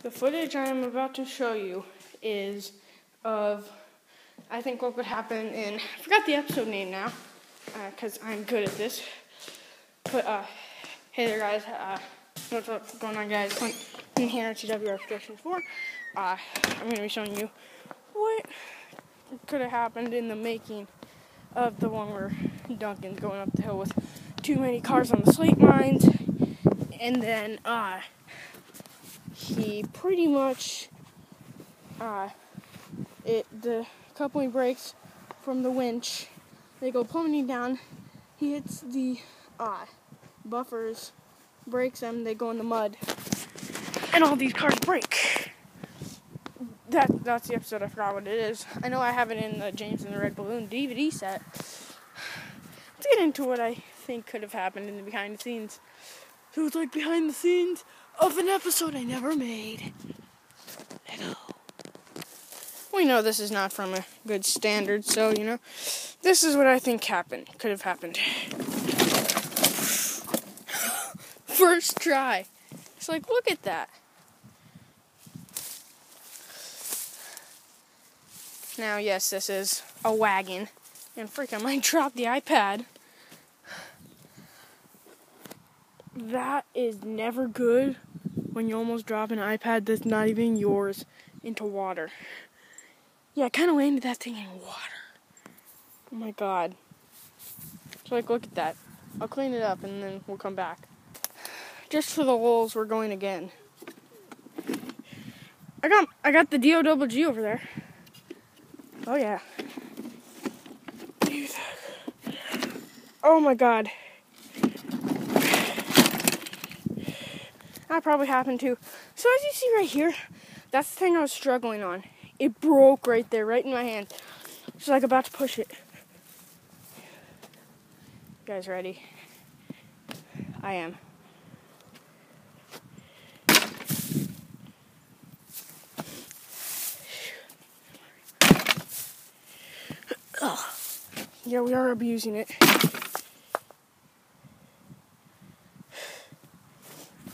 The footage I am about to show you is of, I think, what would happen in, I forgot the episode name now, because I'm good at this. But, hey there, guys. What's going on, guys? Clint here at TWR Productions 4. I'm going to be showing you what could have happened in the making of the one where Duncan's going up the hill with too many cars on the slate mines, and then, he pretty much, the coupling brakes from the winch, they go plummeting down. He hits the, buffers, breaks them, they go in the mud, and all these cars break. That's the episode. I forgot what it is. I know I have it in the James and the Red Balloon DVD set. Let's get into what I think could have happened in the behind the scenes. So it's like behind the scenes of an episode I never made. We know this is not from a good standard, so, this is what I think could have happened. First try. It's like, look at that. Now, yes, this is a wagon. And frick, I might drop the iPad. That is never good when you almost drop an iPad that's not even yours into water. Yeah, I kind of landed that thing in water. Oh my god. So, like, look at that. I'll clean it up and then we'll come back. Just for the lulz, we're going again. I got the DOGG over there. Oh, yeah. Oh, my God. That probably happened, too. So, as you see right here, that's the thing I was struggling on. It broke right there, right in my hand. Just like about to push it. You guys ready? I am. Ugh. Yeah, we are abusing it.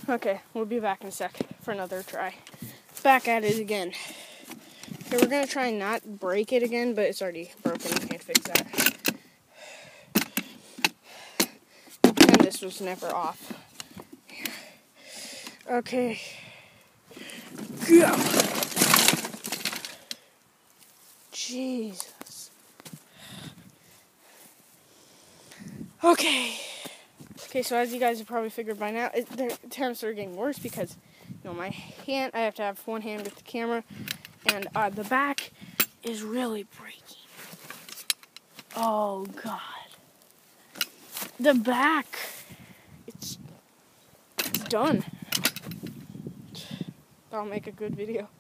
Okay, we'll be back in a sec for another try. Back at it again. Okay, we're going to try and not break it again, but it's already broken. We can't fix that. And this was never off. Okay. Go! Jesus. Okay, so as you guys have probably figured by now, the attempts are getting worse because, my hand, I have to have one hand with the camera, and the back is really breaking. Oh, God. The back, it's done. I'll make a good video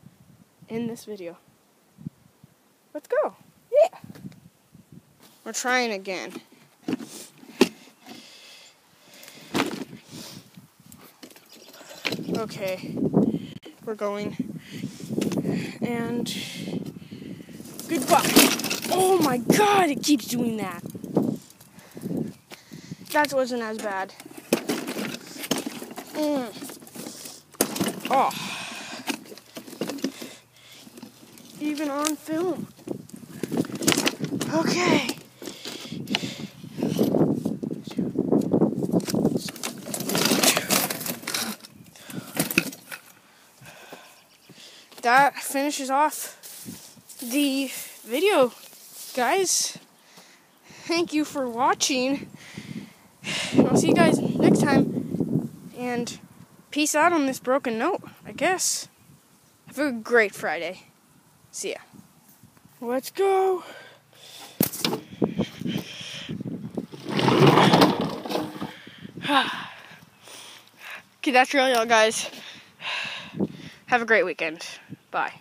in this video. Let's go. Yeah. We're trying again. Okay, we're going, and goodbye. Oh my god, it keeps doing that. That wasn't as bad. Oh, even on film. Okay. That finishes off the video, guys. Thank you for watching. I'll see you guys next time. And peace out on this broken note, I guess. Have a great Friday. See ya. Let's go. Okay, that's really all, guys. Have a great weekend. Bye.